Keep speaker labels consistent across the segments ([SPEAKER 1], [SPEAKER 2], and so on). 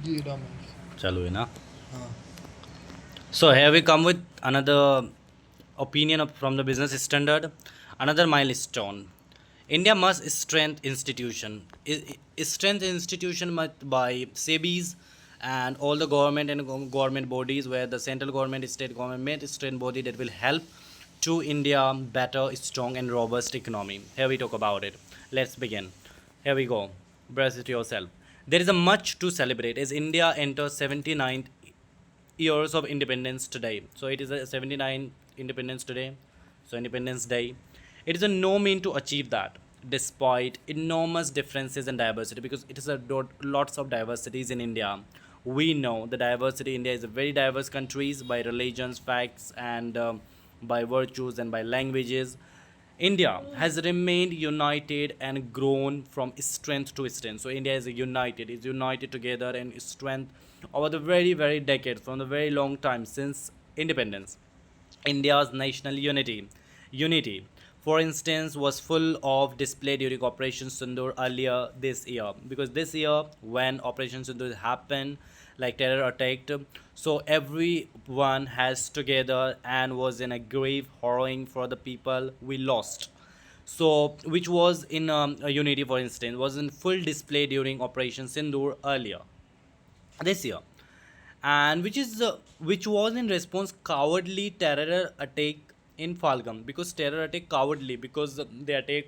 [SPEAKER 1] जी रमेश।
[SPEAKER 2] चालू है ना.
[SPEAKER 1] हाँ।
[SPEAKER 2] So here we come with another opinion from the business standard, another milestone. India must strengthen institution. Strength institution by SEBIs and all the government and government bodies where the central government, state government, strength body that will help to India better, strong and robust economy. Here we talk about it. Let's begin. Here we go. Brace it yourself. There is a much to celebrate as India enters 79th years of independence today. So it is a 79 independence today. So Independence Day. It is a no mean to achieve that despite enormous differences and diversity because it is a lots of diversities in India. We know the diversity. India is a very diverse countries by religions, facts, and by virtues and by languages. India has remained united and grown from strength to strength. So India is united together and strength over the very, very decades, from the very long time since independence. India's national unity, for instance, was full of display during Operation Sindoor earlier this year. Because this year, when Operation Sindoor happened, like terror attacked, so everyone has together and was in a grave harrowing for the people we lost. So, which was in a unity, for instance, was in full display during Operation Sindoor earlier this year, and which was in response cowardly terror attack in Falgam, because terror attack cowardly because they attack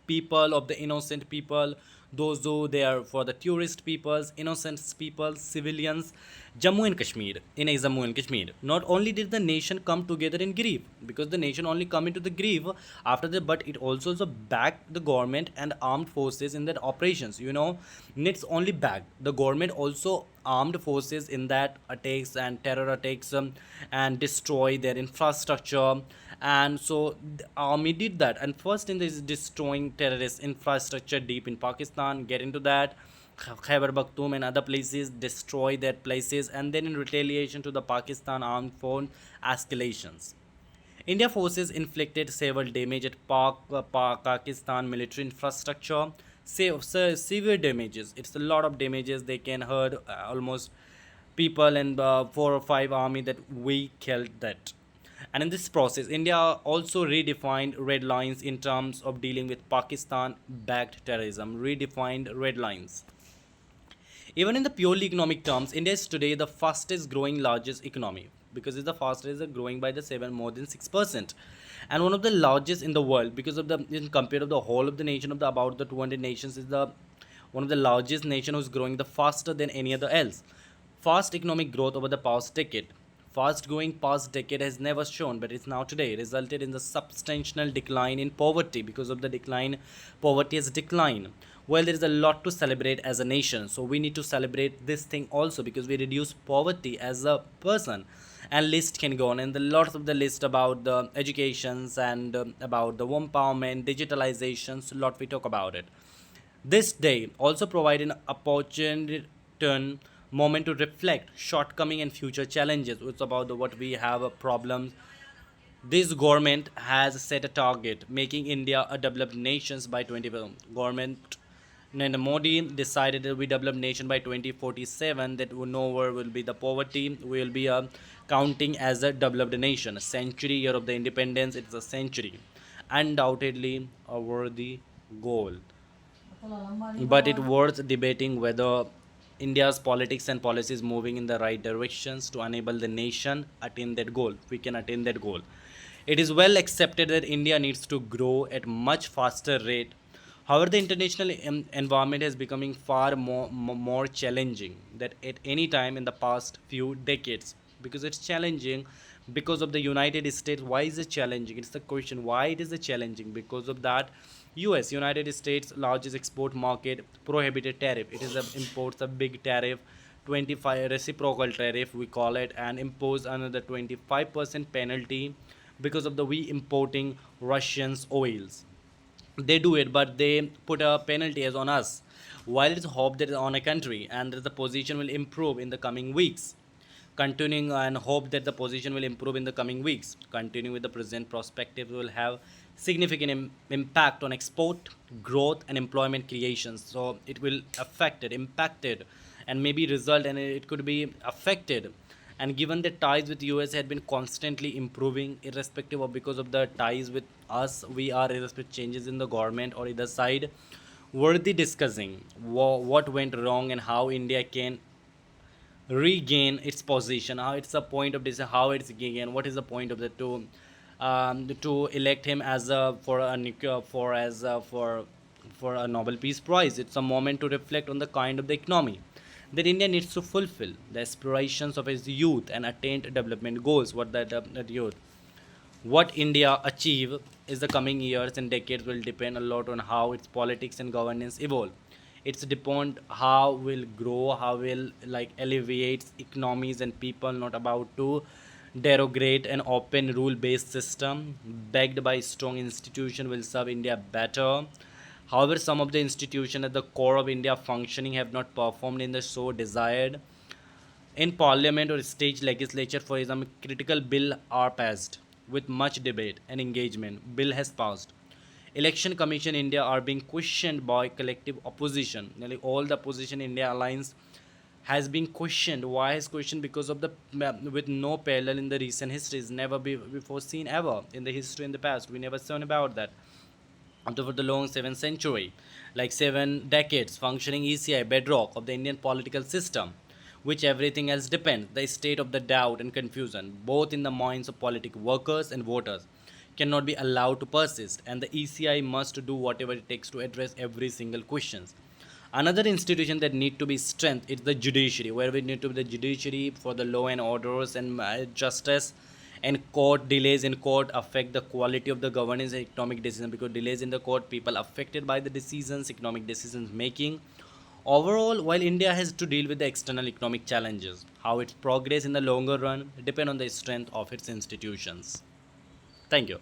[SPEAKER 2] people of the innocent people, those who they are for the tourist peoples, innocent people, civilians. Jammu and Kashmir, not only did the nation come together in grief, because the nation only come into the grief after that, but it also backed the government and armed forces in that operations, it's only backed the government also armed forces in that attacks and terror attacks, and destroy their infrastructure. And so the army did that, and first in this destroying terrorist infrastructure deep in Pakistan, get into that Khyber Pakhtunkhwa and other places, destroy their places, and then in retaliation to the Pakistan armed force escalations, India forces inflicted several damage at Pakistan military infrastructure. Severe damages. It's a lot of damages. They can hurt almost people and 4 or 5 army that we killed that. And in this process, India also redefined red lines in terms of dealing with Pakistan-backed terrorism. Redefined red lines. Even in the purely economic terms, India is today the fastest growing largest economy because it's the fastest growing by the seven more than 6%, and one of the largest in the world because of the in compared to the whole of the nation of the about the 200 nations is the one of the largest nation who's growing the faster than any other else. Fast economic growth over the past decade. Fast growing past decade has never shown, but it's now today resulted in the substantial decline in poverty because of the decline. Poverty has declined. Well, there is a lot to celebrate as a nation, so we need to celebrate this thing also because we reduce poverty as a person. And list can go on, and the lots of the list about the educations and about the empowerment, digitalizations. Lot we talk about it. This day also provided an opportune moment to reflect shortcoming and future challenges. It's about what we have a problem. This government has set a target, making India a developed nation by 20. Government Narendra Modi decided that we develop nation by 2047. That nowhere will be the poverty. We will be counting as a developed nation. A century year of the independence. It's a century, undoubtedly a worthy goal. But it worth debating whether India's politics and policies moving in the right directions to enable the nation attain that goal. We can attain that goal. It is well accepted that India needs to grow at much faster rate. However, the international environment is becoming far more challenging than at any time in the past few decades, because it's challenging because of the United States. Why is it challenging? It's the question why it is a challenging because of that. US, United States largest export market, prohibited tariff. It is a imports a big tariff, 25 reciprocal tariff we call it, and impose another 25% penalty because of the we importing Russians oils. They do it, but they put a penalty as on us, while it's hope that on a country and that the position will improve in the coming weeks. Continuing and hope that the position will improve in the coming weeks. Continuing with the present perspective will have significant impact on export growth and employment creation. So it will affected impacted and maybe result, and it could be affected. And given the ties with US had been constantly improving, irrespective of because of the ties with us, we are irrespective changes in the government or either side, worthy discussing what went wrong and how India can regain its position. How it's a point of this, how it's again, what is the point of the to elect him as a for a for as a, for a Nobel Peace Prize. It's a moment to reflect on the kind of the economy that India needs to fulfill the aspirations of its youth and attain development goals. What that youth, what India achieve is the coming years and decades will depend a lot on how its politics and governance evolve. It's depend how will grow, how will like alleviate economies and people, not about to derogate an open rule based system backed by strong institution will serve India better. However, some of the institutions at the core of India functioning have not performed in the so desired. In parliament or state legislature, for example, critical bill are passed with much debate and engagement. Bill has passed. Election Commission India are being questioned by collective opposition. Nearly all the opposition India alliance has been questioned. Why is questioned? Because of the with no parallel in the recent history, is never before seen ever in the history in the past. We never seen about that over the long 7th century, like 7 decades, functioning ECI, bedrock of the Indian political system, which everything else depends. The state of the doubt and confusion, both in the minds of political workers and voters, cannot be allowed to persist, and the ECI must do whatever it takes to address every single questions. Another institution that need to be strengthened is the judiciary, where we need to be the judiciary for the law and orders and justice. And court delays in court affect the quality of the governance and economic decision, because delays in the court, people affected by the decisions, economic decisions making. Overall, while India has to deal with the external economic challenges, how its progress in the longer run depend on the strength of its institutions. Thank you.